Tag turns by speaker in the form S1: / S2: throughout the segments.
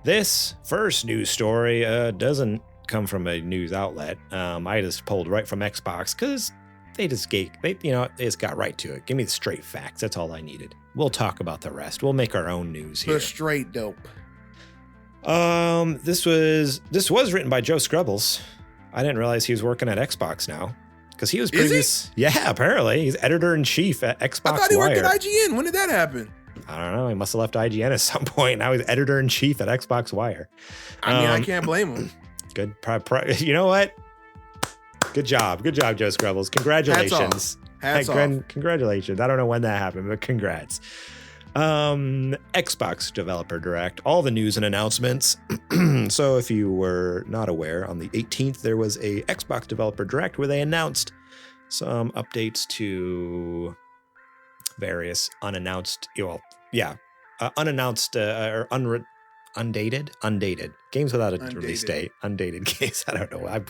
S1: This first news story doesn't come from a news outlet. I just pulled right from Xbox because they just got right to it. Give me the straight facts. That's all I needed. We'll talk about the rest. We'll make our own news here.
S2: The straight dope.
S1: This was written by Joe Scrubbles. I didn't realize he was working at Xbox now. Because he was previous. Yeah, apparently. He's editor-in-chief at Xbox Wire.
S2: I thought he worked at IGN. When did that happen?
S1: I don't know. He must have left IGN at some point. Now he's editor-in-chief at Xbox Wire.
S2: I mean, I can't blame him.
S1: Good. You know what? Good job. Good job, Joe Scrubbles. Congratulations.
S2: Hats off.
S1: Congratulations. I don't know when that happened, but congrats. Xbox Developer Direct, all the news and announcements. So if you were not aware, on the 18th, there was a Xbox Developer Direct where they announced some updates to various unannounced undated games without a release date. Undated games. I don't know. I'm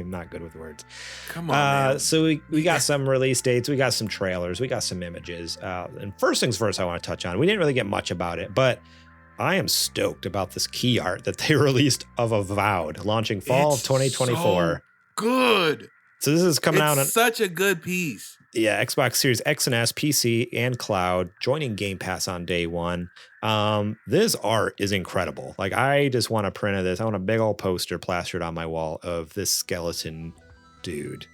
S1: not good with words.
S2: Come on, man.
S1: So we got some release dates. We got some trailers. We got some images. And first things first, I want to touch on. We didn't really get much about it, but I am stoked about this key art that they released of Avowed, launching fall of 2024.
S2: So good.
S1: So this is coming out on
S2: such a good piece.
S1: Yeah, Xbox Series X and S, PC, and cloud, joining Game Pass on day one. This art is incredible. Like, I just want a print of this. I want a big old poster plastered on my wall of this skeleton dude.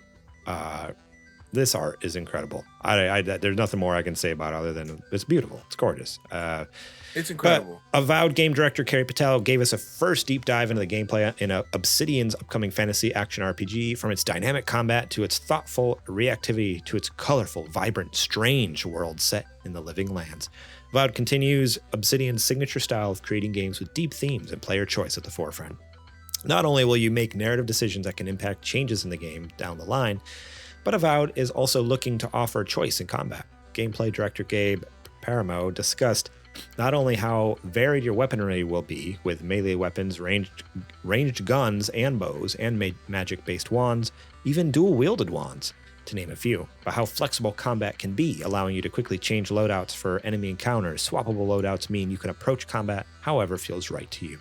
S1: This art is incredible. There's nothing more I can say about it other than it's beautiful. It's gorgeous.
S2: It's incredible.
S1: But Avowed game director Kerry Patel gave us a first deep dive into the gameplay in Obsidian's upcoming fantasy action RPG, from its dynamic combat to its thoughtful reactivity to its colorful, vibrant, strange world set in the living lands. Avowed continues Obsidian's signature style of creating games with deep themes and player choice at the forefront. Not only will you make narrative decisions that can impact changes in the game down the line, but Avowed is also looking to offer choice in combat. Gameplay director Gabe Paramo discussed not only how varied your weaponry will be, with melee weapons, ranged guns and bows, and magic-based wands, even dual-wielded wands, to name a few, but how flexible combat can be, allowing you to quickly change loadouts for enemy encounters. Swappable loadouts mean you can approach combat however feels right to you.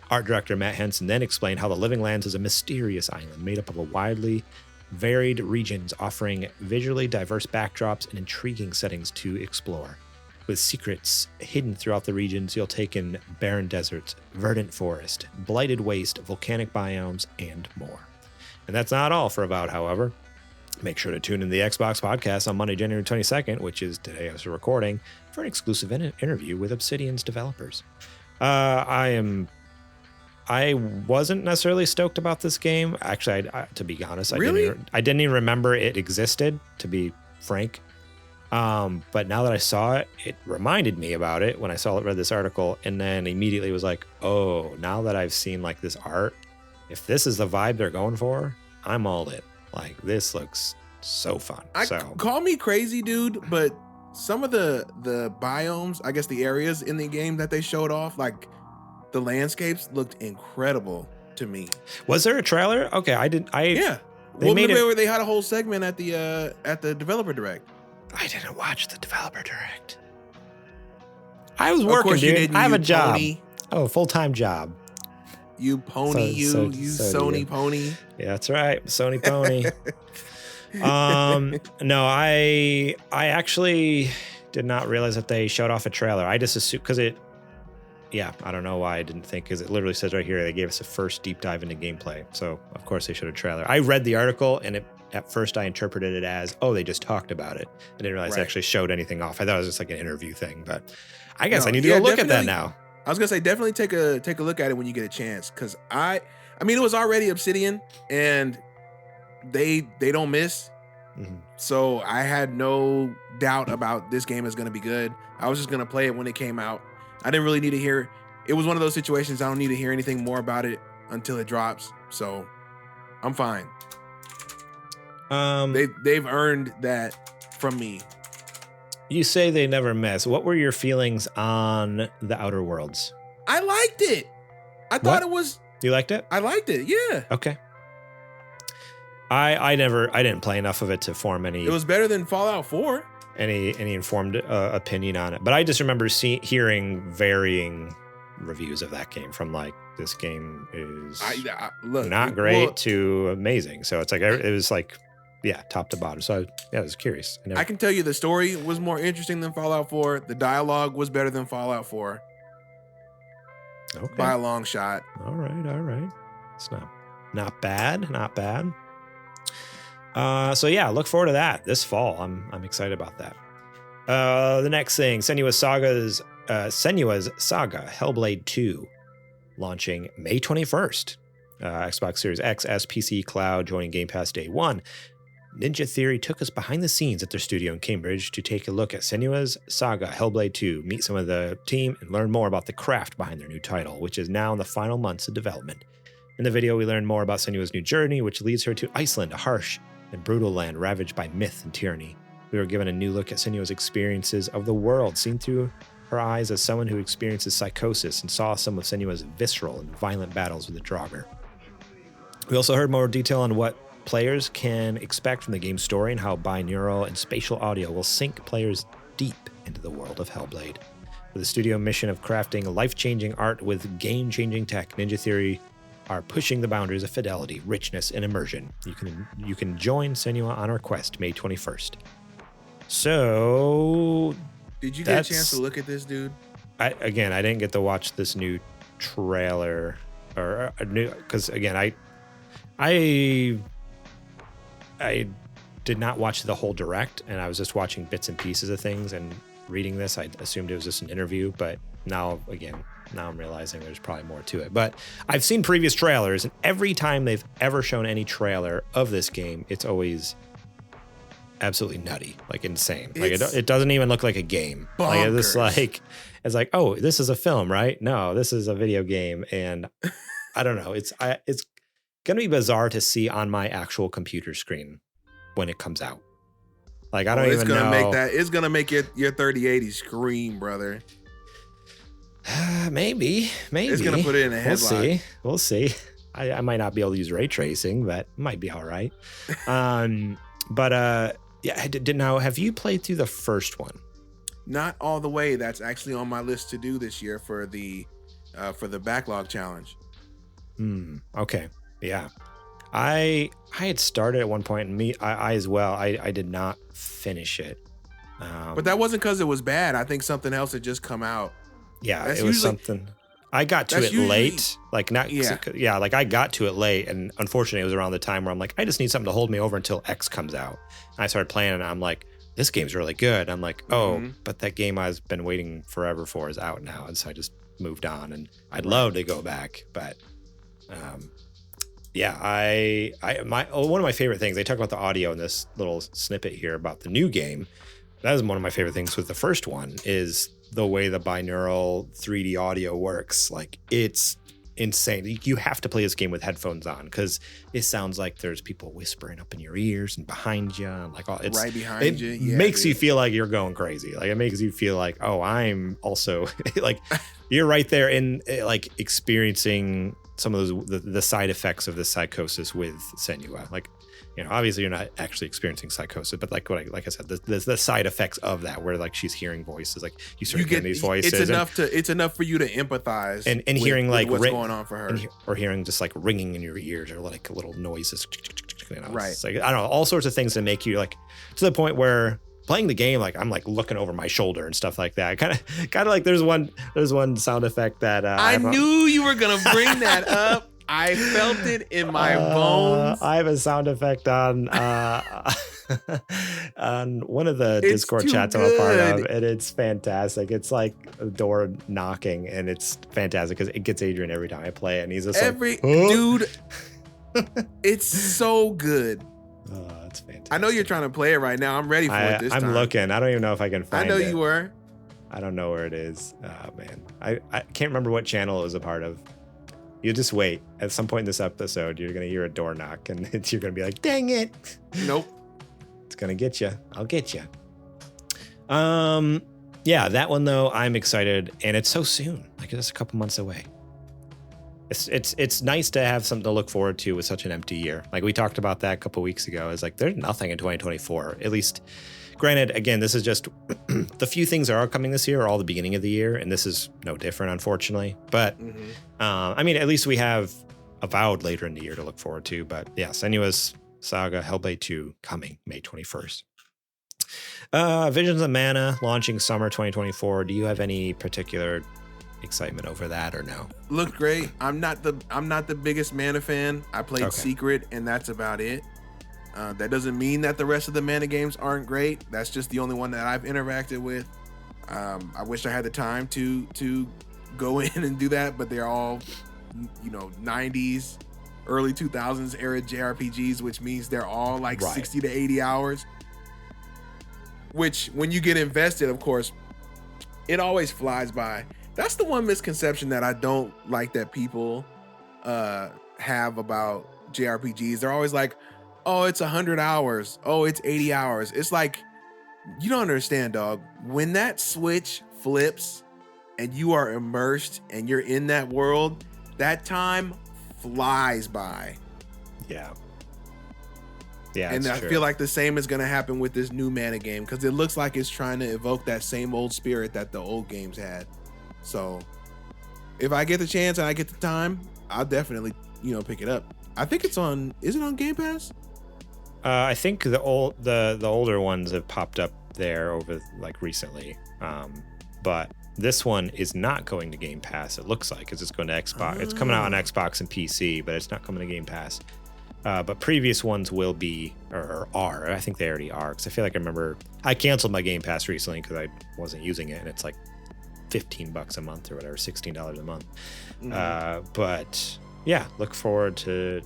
S1: Art director Matt Henson then explained how the Living Lands is a mysterious island made up of a widely varied regions, offering visually diverse backdrops and intriguing settings to explore. With secrets hidden throughout the regions, you'll take in barren deserts, verdant forest, blighted waste, volcanic biomes, and more. And that's not all for Avowed, however. Make sure to tune in the Xbox podcast on Monday, January 22nd, which is today as we're recording, for an exclusive interview with Obsidian's developers. I wasn't necessarily stoked about this game. Actually, to be honest,
S2: Really?
S1: I didn't even remember it existed, to be frank. But now that I saw it, it reminded me about it when I read this article, and then immediately was like, oh, now that I've seen like this art, if this is the vibe they're going for, I'm all in. Like, this looks so fun.
S2: Call me crazy, dude, but some of the biomes, I guess the areas in the game that they showed off, like the landscapes looked incredible to me.
S1: Was there a trailer? Okay,
S2: yeah. Where they had a whole segment at the developer direct.
S1: I didn't watch the developer direct. I was working, dude. I have a job.
S2: Pony.
S1: Oh, full-time job.
S2: You pony, Sony pony.
S1: Yeah, that's right. Sony pony. No, I actually did not realize that they showed off a trailer. I just assumed because I don't know why I didn't think, because it literally says right here they gave us a first deep dive into gameplay. So of course they showed a trailer. I read the article and at first I interpreted it as, oh, they just talked about it. I didn't realize they actually showed anything off. I thought it was just like an interview thing, but I guess I need to go look at that now.
S2: I was gonna say, definitely take a look at it when you get a chance, because I mean it was already Obsidian and they don't miss.
S1: Mm-hmm.
S2: So I had no doubt about this game is gonna be good. I was just gonna play it when it came out. I didn't really need to hear. It was one of those situations I don't need to hear anything more about it until it drops. So I'm fine. They've earned that from me.
S1: You say they never miss. What were your feelings on the Outer Worlds?
S2: I liked it. I thought it was.
S1: You liked it?
S2: I liked it. Yeah.
S1: Okay. I didn't play enough of it to form any.
S2: It was better than Fallout 4.
S1: Any informed opinion on it, but I just remember hearing varying reviews of that game from like this game is
S2: look,
S1: not great to amazing. So it's like it was like top to bottom. So I was curious.
S2: I can tell you the story was more interesting than Fallout 4. The dialogue was better than Fallout 4.
S1: Okay.
S2: By a long shot.
S1: All right. It's not bad. So yeah, look forward to that this fall. I'm excited about that. The next thing, Senua's Saga Hellblade 2, launching May 21st. Xbox Series X, S, PC, Cloud, joining Game Pass day one. Ninja Theory took us behind the scenes at their studio in Cambridge to take a look at Senua's Saga Hellblade 2, meet some of the team, and learn more about the craft behind their new title, which is now in the final months of development. In the video, we learn more about Senua's new journey, which leads her to Iceland, a harsh and brutal land ravaged by myth and tyranny. We were given a new look at Senua's experiences of the world, seen through her eyes as someone who experiences psychosis, and saw some of Senua's visceral and violent battles with the Draugr. We also heard more detail on what players can expect from the game's story and how binaural and spatial audio will sink players deep into the world of Hellblade. With the studio mission of crafting life-changing art with game-changing tech, Ninja Theory are pushing the boundaries of fidelity, richness, and immersion. You can join Senua on our quest May 21st. So,
S2: did you get a chance to look at this, dude?
S1: I didn't get to watch this new trailer or a new, because again, I did not watch the whole direct, and I was just watching bits and pieces of things, and reading this, I assumed it was just an interview, but now I'm realizing there's probably more to it. But I've seen previous trailers, and every time they've ever shown any trailer of this game, it's always absolutely nutty, like insane. Like it doesn't even look like a game.
S2: Bonkers.
S1: It's like, oh, this is a film, right? No, this is a video game, and I don't know. It's gonna be bizarre to see on my actual computer screen when it comes out. Like I don't even know.
S2: It's gonna make your 3080 scream, brother.
S1: Maybe.
S2: It's gonna put it in a headlock.
S1: We'll see. I might not be able to use ray tracing, but it might be all right. But I didn't know. Have you played through the first one?
S2: Not all the way. That's actually on my list to do this year for the backlog challenge.
S1: Okay. Yeah. I had started at one point, and I as well. I did not finish it.
S2: But that wasn't because it was bad. I think something else had just come out.
S1: Yeah, it was something. I got to it late. Like not. Yeah. Like I got to it late, and unfortunately, it was around the time where I'm like, I just need something to hold me over until X comes out. And I started playing, and I'm like, this game's really good. I'm like, but that game I've been waiting forever for is out now, and so I just moved on. And I'd love to go back, but. One of my favorite things, they talk about the audio in this little snippet here about the new game. That is one of my favorite things with the first one is the way the binaural 3D audio works. Like it's insane. You have to play this game with headphones on because it sounds like there's people whispering up in your ears and behind you. And like it's
S2: right behind you. Yeah,
S1: makes you feel like you're going crazy. Like it makes you feel like, oh, I'm also like you're right there in like experiencing some of those the side effects of the psychosis with Senua. Like, you know, obviously you're not actually experiencing psychosis, but like I said, the side effects of that, where like she's hearing voices, like you start hearing these voices.
S2: It's enough for you to empathize
S1: and hearing like
S2: what's going on for her,
S1: or hearing just like ringing in your ears or like little noises. You know,
S2: right.
S1: It's like I don't know, all sorts of things to make you like to the point where playing the game, like I'm like looking over my shoulder and stuff like that. Kind of like there's one sound effect that I
S2: knew you were gonna bring that up. I felt it in my bones.
S1: I have a sound effect on one of the Discord chats I'm a part of, and it's fantastic. It's like a door knocking, and it's fantastic because it gets Adrian every time I play it, and he's just
S2: dude. It's so good.
S1: Oh, it's fantastic.
S2: I know you're trying to play it right now. I'm ready for it this time.
S1: I'm looking. I don't even know if I can find it.
S2: I know you were.
S1: I don't know where it is. Oh, man. I can't remember what channel it was a part of. You just wait. At some point in this episode, you're going to hear a door knock, and you're going to be like, dang it.
S2: Nope.
S1: It's going to get you. I'll get you. Yeah, that one, though, I'm excited, and it's so soon. Like, it's a couple months away. It's nice to have something to look forward to with such an empty year. Like we talked about that a couple weeks ago. It's like there's nothing in 2024. At least, Granted, again, this is just the few things that are coming this year are all the beginning of the year, and this is no different, unfortunately. But I mean, at least we have Avowed later in the year to look forward to. But yeah, Senua's Saga Hellblade 2 coming May 21st. Visions of Mana launching summer 2024. Do you have any particular excitement over that or no?
S2: Looked great. I'm not the biggest Mana fan. I played Secret, and that's about it. That doesn't mean that the rest of the Mana games aren't great. That's just the only one that I've interacted with. I wish I had the time to go in and do that, but they're all, 90s, early 2000s era JRPGs, which means they're all like 60 to 80 hours. Which, when you get invested, of course, it always flies by. That's the one misconception that I don't like that people have about JRPGs. They're always like, oh, it's 100 hours. Oh, it's 80 hours. It's like, you don't understand, dog. When that switch flips and you are immersed and you're in that world, that time flies by.
S1: Yeah. Yeah,
S2: and I feel like the same is going to happen with this new Mana game, because it looks like it's trying to evoke that same old spirit that the old games had. So if I get the chance and I get the time, I'll definitely, pick it up. I think is it on Game Pass?
S1: I think the older ones have popped up there over recently. But this one is not going to Game Pass. It looks like it's just going to Xbox. It's coming out on Xbox and PC, but it's not coming to Game Pass. But previous ones will be, or are. I think they already are, because I feel like I canceled my Game Pass recently because I wasn't using it, and it's like $15 a month or whatever, $16 a month. But yeah, look forward to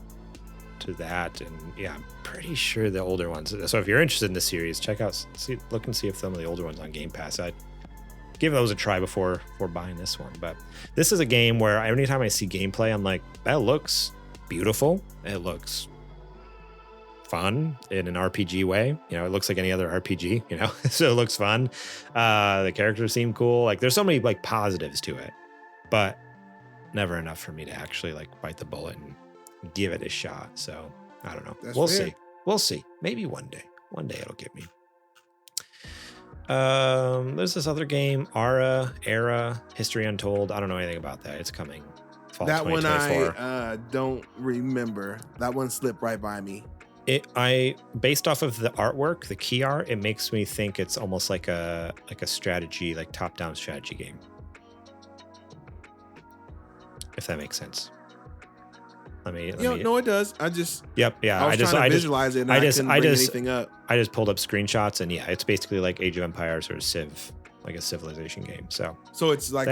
S1: that. And yeah, I'm pretty sure the older ones. So if you're interested in the series, look and see if some of the older ones on Game Pass. I'd give those a try before buying this one. But this is a game where anytime I see gameplay, I'm like, that looks beautiful. It looks fun in an RPG way. It looks like any other RPG, so it looks fun. The characters seem cool. There's so many positives to it, but never enough for me to actually bite the bullet and give it a shot. So I don't know. We'll see. Maybe one day it'll get me. There's this other game, Era History Untold. I don't know anything about that. It's coming fall
S2: that
S1: 2024.
S2: One I don't remember. That one slipped right by me.
S1: Based off of the artwork, the key art, it makes me think it's almost like a strategy, top-down strategy game. If that makes sense.
S2: No, it does. I just.
S1: Yep. Yeah.
S2: I was trying to visualize it, and I couldn't bring anything up.
S1: I just pulled up screenshots, and yeah, it's basically like Age of Empires or Civ, like a civilization game. So
S2: it's like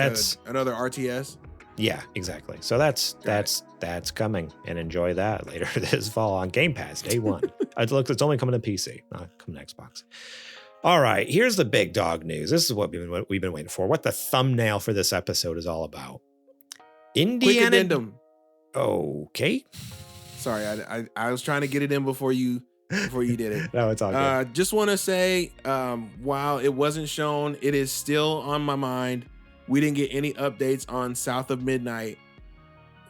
S2: another RTS.
S1: Yeah, exactly. So that's coming, and enjoy that later this fall on Game Pass day one. It's only coming to PC, not coming to Xbox. All right, here's the big dog news. This is what we've been waiting for. What the thumbnail for this episode is all about. Indiana.
S2: Quick addendum.
S1: Okay.
S2: Sorry, I was trying to get it in before you did it.
S1: No, it's all good.
S2: Just want to say, while it wasn't shown, it is still on my mind. We didn't get any updates on South of Midnight,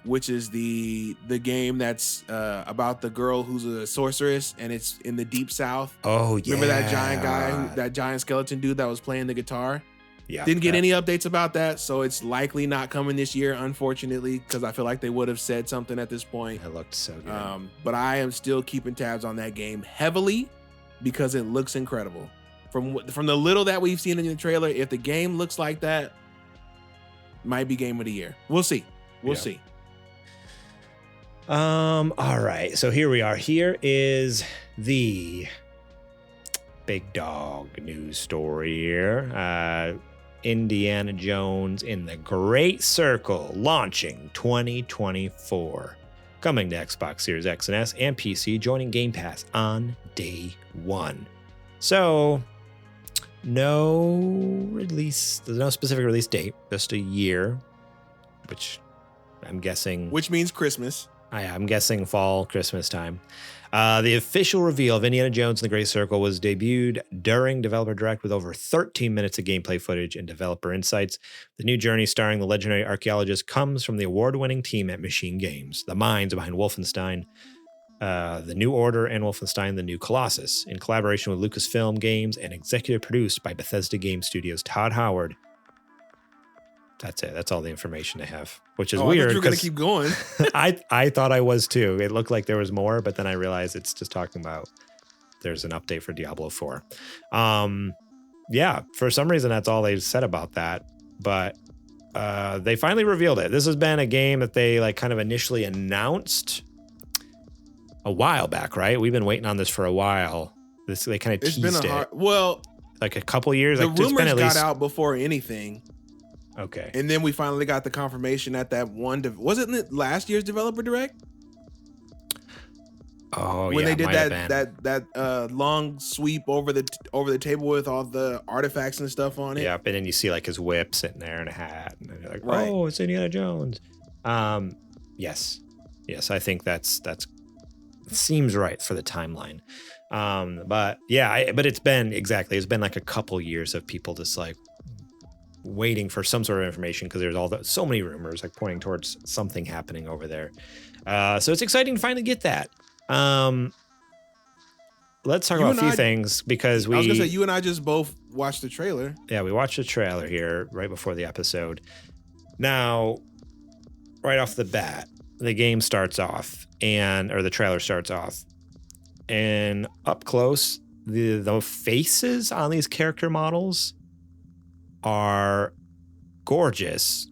S2: which is the game that's about the girl who's a sorceress, and it's in the Deep South.
S1: Oh, yeah.
S2: Remember that giant guy, that giant skeleton dude that was playing the guitar?
S1: Yeah.
S2: Didn't get any updates about that, so it's likely not coming this year, unfortunately, because I feel like they would have said something at this point.
S1: It looked so good.
S2: But I am still keeping tabs on that game heavily because it looks incredible. From the little that we've seen in the trailer, if the game looks like that, might be game of the year. We'll see. We'll see.
S1: All right. So here we are. Here is the big dog news story here. Indiana Jones in the Great Circle launching 2024. Coming to Xbox Series X and S and PC, joining Game Pass on day one. So there's no specific release date, just a year, which I'm guessing.
S2: Which means Christmas.
S1: I'm guessing fall, Christmas time. The official reveal of Indiana Jones and the Great Circle was debuted during Developer Direct with over 13 minutes of gameplay footage and developer insights. The new journey starring the legendary archaeologist comes from the award-winning team at Machine Games, the minds behind Wolfenstein, The New Order and Wolfenstein: The New Colossus, in collaboration with Lucasfilm Games and executive produced by Bethesda Game Studios' Todd Howard. That's it. That's all the information they have, which is weird.
S2: You're going to keep going.
S1: I thought I was too. It looked like there was more, but then I realized it's just talking about there's an update for Diablo 4. Yeah, for some reason, that's all they said about that. But they finally revealed it. This has been a game that they like kind of initially announced a while back, right? We've been waiting on this for a while. They kind of teased it.
S2: Well,
S1: like a couple years.
S2: The
S1: like,
S2: rumors got out before anything.
S1: Okay.
S2: And then we finally got the confirmation at that one. Wasn't it last year's Developer Direct?
S1: Oh,
S2: when
S1: yeah,
S2: they did that long sweep over the table with all the artifacts and stuff on it.
S1: Yeah, and then you see like his whip sitting there and a hat, and you're like,
S2: right.
S1: Oh, it's Indiana Jones. Yes, I think that's seems right for the timeline. But yeah, but it's been like a couple years of people just like waiting for some sort of information because there's so many rumors like pointing towards something happening over there. So it's exciting to finally get that. Let's talk about a few things because I
S2: was gonna say you and I just both watched the trailer.
S1: Yeah, we watched the trailer here right before the episode. Now, right off the bat, the game starts off or the trailer starts off, and up close, the faces on these character models are gorgeous,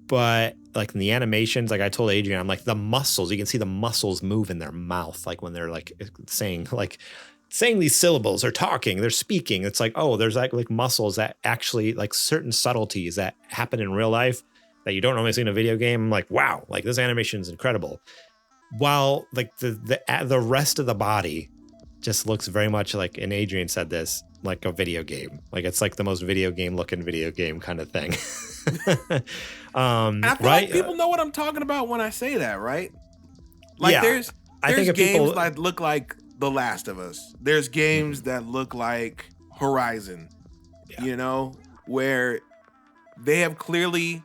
S1: but like in the animations, like I told Adrian, I'm like the muscles, you can see the muscles move in their mouth, like when they're like saying these syllables or talking, they're speaking. It's like, oh, there's like muscles that actually like certain subtleties that happen in real life that you don't normally see in a video game. I'm like, wow, like this animation is incredible. While like the rest of the body just looks very much like, and Adrian said this, like a video game. Like it's like the most video game looking video game kind of thing.
S2: And I feel like people know what I'm talking about when I say that, right? Like
S1: yeah,
S2: there's games
S1: people
S2: that look like The Last of Us. There's games that look like Horizon, you know, where they have clearly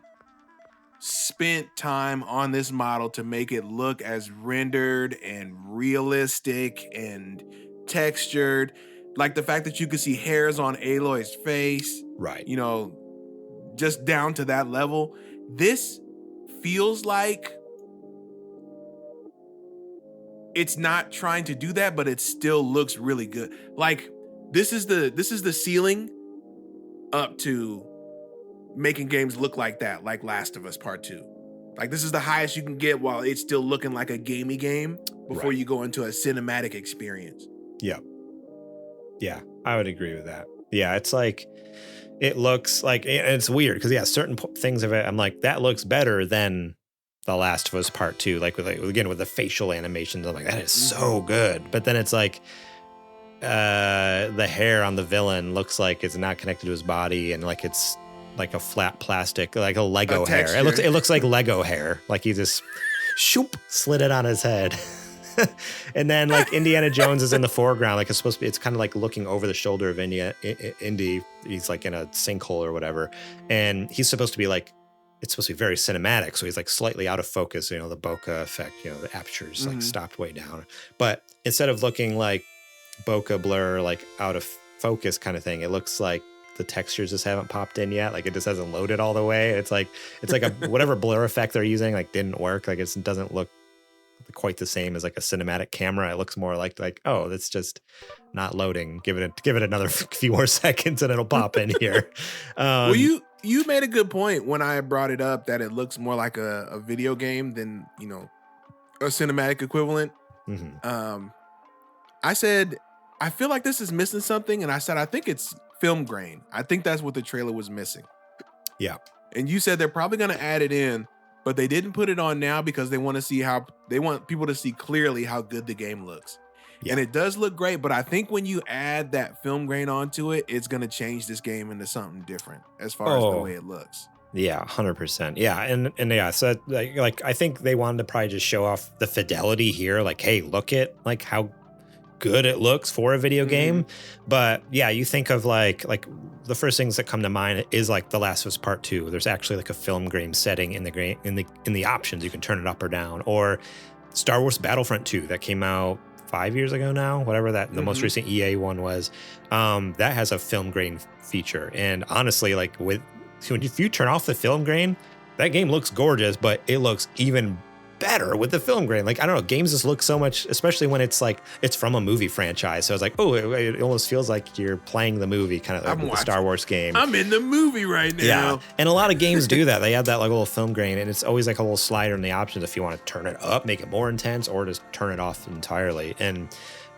S2: spent time on this model to make it look as rendered and realistic and textured. Like the fact that you could see hairs on Aloy's face,
S1: right?
S2: You know, just down to that level. This feels like it's not trying to do that, but it still looks really good. Like this is the ceiling up to making games look like that, like Last of Us Part 2. Like this is the highest you can get while it's still looking like a gamey game before you go into a cinematic experience.
S1: Yep. Yeah, I would agree with that. Yeah, it's like, it looks like, and it's weird because certain things of it, I'm like, that looks better than The Last of Us Part 2. Like with the facial animations, I'm like, that is so good. But then it's like, the hair on the villain looks like it's not connected to his body, and like it's like a flat plastic, like a Lego hair. It looks like Lego hair. Like he just slid it on his head. And then like Indiana Jones is in the foreground, like it's kind of like looking over the shoulder of Indy. He's like in a sinkhole or whatever, and he's supposed to be like, it's supposed to be very cinematic, so he's like slightly out of focus, you know, the bokeh effect, you know, the aperture's like stopped way down. But instead of looking like bokeh blur, like out of focus kind of thing, it looks like the textures just haven't popped in yet. Like it just hasn't loaded all the way. It's like a whatever blur effect they're using like didn't work. Like it doesn't look quite the same as like a cinematic camera. It looks more like oh, that's just not loading. Give it another few more seconds and it'll pop in here.
S2: Well, you made a good point when I brought it up that it looks more like a video game than, you know, a cinematic equivalent. I said I feel like this is missing something, and I said I think it's film grain. I think that's what the trailer was missing.
S1: Yeah.
S2: And you said they're probably going to add it in, but they didn't put it on now because they want people to see clearly how good the game looks. Yeah. And it does look great, but I think when you add that film grain onto it, it's going to change this game into something different as far as the way it looks.
S1: Yeah, 100%. Yeah, and yeah, so like I think they wanted to probably just show off the fidelity here, like, hey, look at like how good it looks for a video game. But yeah, you think of like the first things that come to mind is like The Last of Us Part 2. There's actually like a film grain setting in the options. You can turn it up or down. Or Star Wars Battlefront 2 that came out 5 years ago now, whatever that the most recent EA one was. That has a film grain feature. And honestly, like if you turn off the film grain, that game looks gorgeous, but it looks even better with the film grain. Like, I don't know, games just look so much, especially when it's like it's from a movie franchise. So it's like, oh, it almost feels like you're playing the movie, kind of like with the Star Wars game.
S2: I'm in the movie right now.
S1: Yeah, and a lot of games do that. They have that like little film grain, and it's always like a little slider in the options if you want to turn it up, make it more intense, or just turn it off entirely. And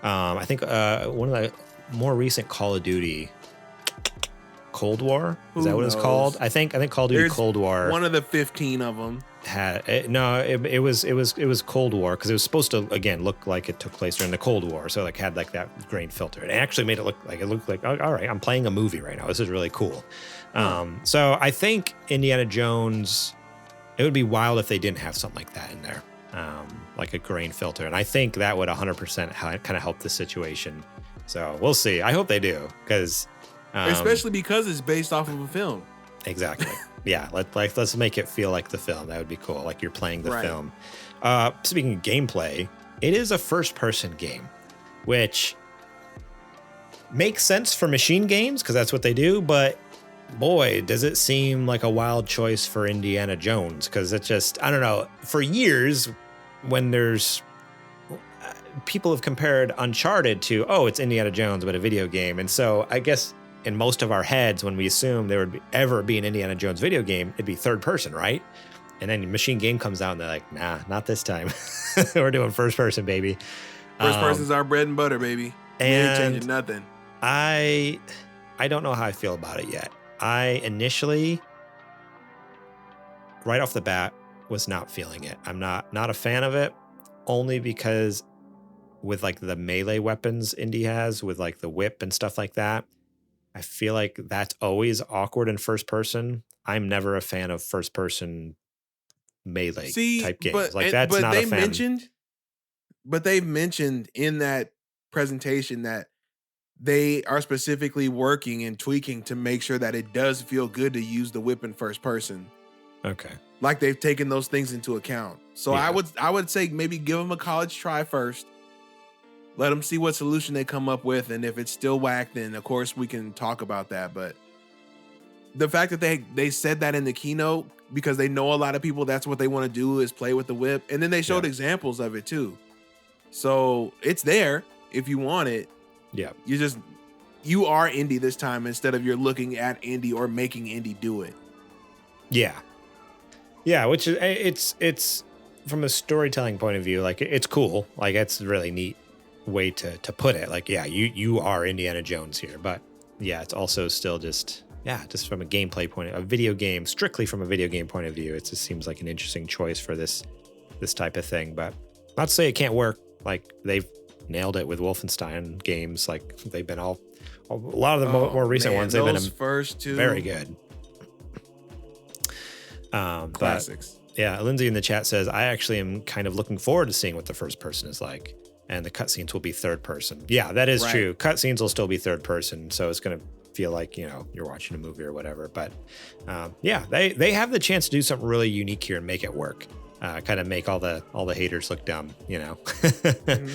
S1: I think one of the more recent Call of Duty, Cold War, is that what it's called? I think Call of Duty Cold War.
S2: One of the 15 of them.
S1: It was Cold War because it was supposed to again look like it took place during the Cold War, so like had like that grain filter. It actually made it look like oh, all right, I'm playing a movie right now. This is really cool. So I think Indiana Jones, it would be wild if they didn't have something like that in there, like a grain filter, and I think that would 100% kind of help the situation. So we'll see. I hope they do because
S2: especially because it's based off of a film.
S1: Exactly. Yeah, let's make it feel like the film. That would be cool. Like you're playing the film. Speaking of gameplay, it is a first-person game, which makes sense for machine games because that's what they do. But boy, does it seem like a wild choice for Indiana Jones because it's just, I don't know. For years, when there's people have compared Uncharted to, oh, it's Indiana Jones, but a video game. And so I guess in most of our heads, when we assume there would ever be an Indiana Jones video game, it'd be third person, right? And then Machine Game comes out and they're like, nah, not this time. We're doing first person, baby.
S2: First person's our bread and butter, baby. We ain't changing nothing.
S1: I don't know how I feel about it yet. I initially, right off the bat, was not feeling it. I'm not a fan of it, only because with like the melee weapons Indy has, with like the whip and stuff like that, I feel like that's always awkward in first person. I'm never a fan of first person melee type games. That's not a fan.
S2: But they've mentioned in that presentation that they are specifically working and tweaking to make sure that it does feel good to use the whip in first person.
S1: Okay.
S2: Like they've taken those things into account. So yeah. I would say maybe give them a college try first. Let them see what solution they come up with. And if it's still whack, then of course we can talk about that. But the fact that they said that in the keynote, because they know a lot of people, that's what they want to do is play with the whip. And then they showed examples of it too. So it's there if you want it.
S1: Yeah.
S2: You are Indy this time instead of you're looking at Indy or making Indy do it.
S1: Yeah. Yeah, which is it's from a storytelling point of view, like it's cool. Like it's a really neat way to put it. Like, yeah, you are Indiana Jones here, but yeah, it's also still just from a gameplay point of a video game, strictly from a video game point of view, it just seems like an interesting choice for this type of thing. But not to say it can't work. Like they've nailed it with Wolfenstein games. Like they've been a lot of the more recent ones. They've been
S2: first two
S1: very good.
S2: Classics.
S1: But, yeah, Lindsay in the chat says, I actually am kind of looking forward to seeing what the first person is like. And the cutscenes will be third person. Yeah, that is true. Cutscenes will still be third person. So it's going to feel like, you're watching a movie or whatever. But yeah, they have the chance to do something really unique here and make it work. Kind of make all the haters look dumb, mm-hmm.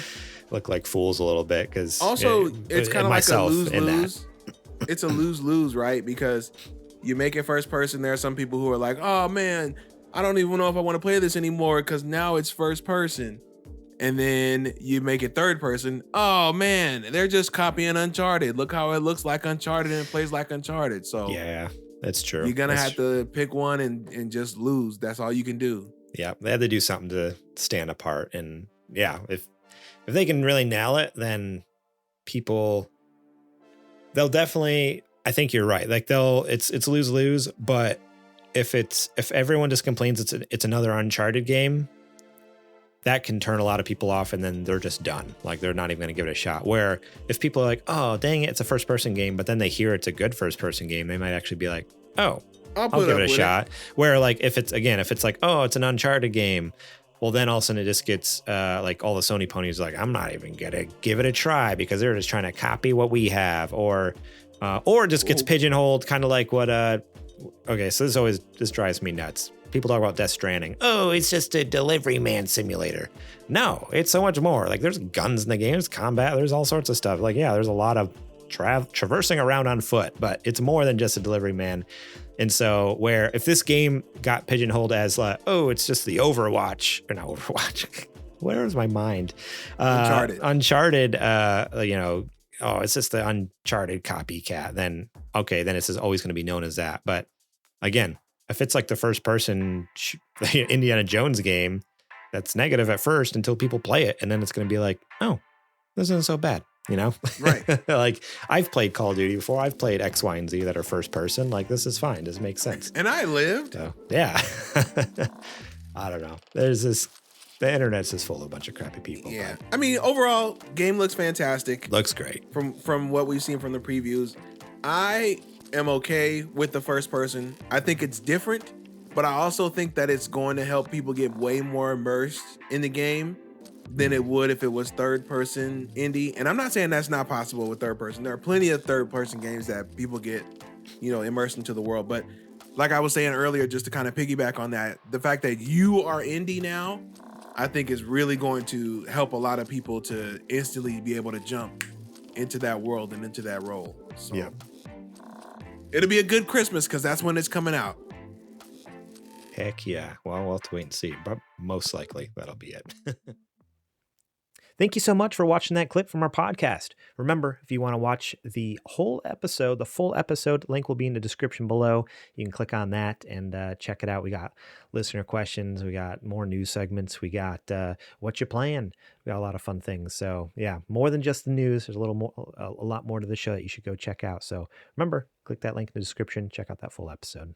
S1: Look like fools a little bit. Because
S2: also, it's kind of like a lose-lose. It's a lose-lose, right? Because you make it first person. There are some people who are like, oh man, I don't even know if I want to play this anymore because now it's first person. And then you make it third person. Oh man, they're just copying Uncharted. Look how it looks like Uncharted and plays like Uncharted. So
S1: yeah, that's true.
S2: You're gonna have to pick one and just lose. That's all you can do.
S1: Yeah, they had to do something to stand apart. And yeah, if they can really nail it, then they'll definitely. I think you're right. Like it's lose-lose, but if everyone just complains it's another Uncharted game, that can turn a lot of people off and then they're just done. Like they're not even going to give it a shot. Where if people are like, oh, dang it, it's a first person game, but then they hear it's a good first person game, they might actually be like, oh, I'll give it a shot. Where like if it's like, oh, it's an Uncharted game, well, then all of a sudden it just gets like all the Sony ponies like, I'm not even going to give it a try because they're just trying to copy what we have, or it just gets pigeonholed, kind of like what okay, so this drives me nuts. people talk about Death Stranding. Oh, it's just a delivery man simulator. No, it's so much more. Like, there's guns in the game, there's combat, there's all sorts of stuff. Like, yeah, there's a lot of traversing around on foot, but it's more than just a delivery man. And so, where if this game got pigeonholed as like, oh, it's just the Overwatch, or not Overwatch, where's my mind? Uncharted, oh, it's just the Uncharted copycat, then okay, then it's always going to be known as that. But again, if it's like the first person Indiana Jones game, that's negative at first until people play it. And then it's going to be like, oh, this isn't so bad,
S2: Right.
S1: Like, I've played Call of Duty before. I've played X, Y, and Z that are first person. Like, this is fine. This makes sense.
S2: And I lived.
S1: So, yeah. I don't know. The internet's just full of a bunch of crappy people.
S2: Yeah. I mean, overall, game looks fantastic.
S1: Looks great.
S2: From what we've seen from the previews. I am okay with the first person. I think it's different, but I also think that it's going to help people get way more immersed in the game than it would if it was third person indie. And I'm not saying that's not possible with third person. There are plenty of third person games that people get, immersed into the world. But like I was saying earlier, just to kind of piggyback on that, the fact that you are indie now, I think is really going to help a lot of people to instantly be able to jump into that world and into that role. So
S1: yeah.
S2: It'll be a good Christmas because that's when it's coming out.
S1: Heck yeah. Well, we'll have to wait and see, but most likely that'll be it. Thank you so much for watching that clip from our podcast. Remember, if you want to watch the whole episode, the full episode, link will be in the description below. You can click on that and check it out. We got listener questions. We got more news segments. We got what you playing. We got a lot of fun things. So yeah, more than just the news. There's a lot more to the show that you should go check out. So remember, click that link in the description. Check out that full episode.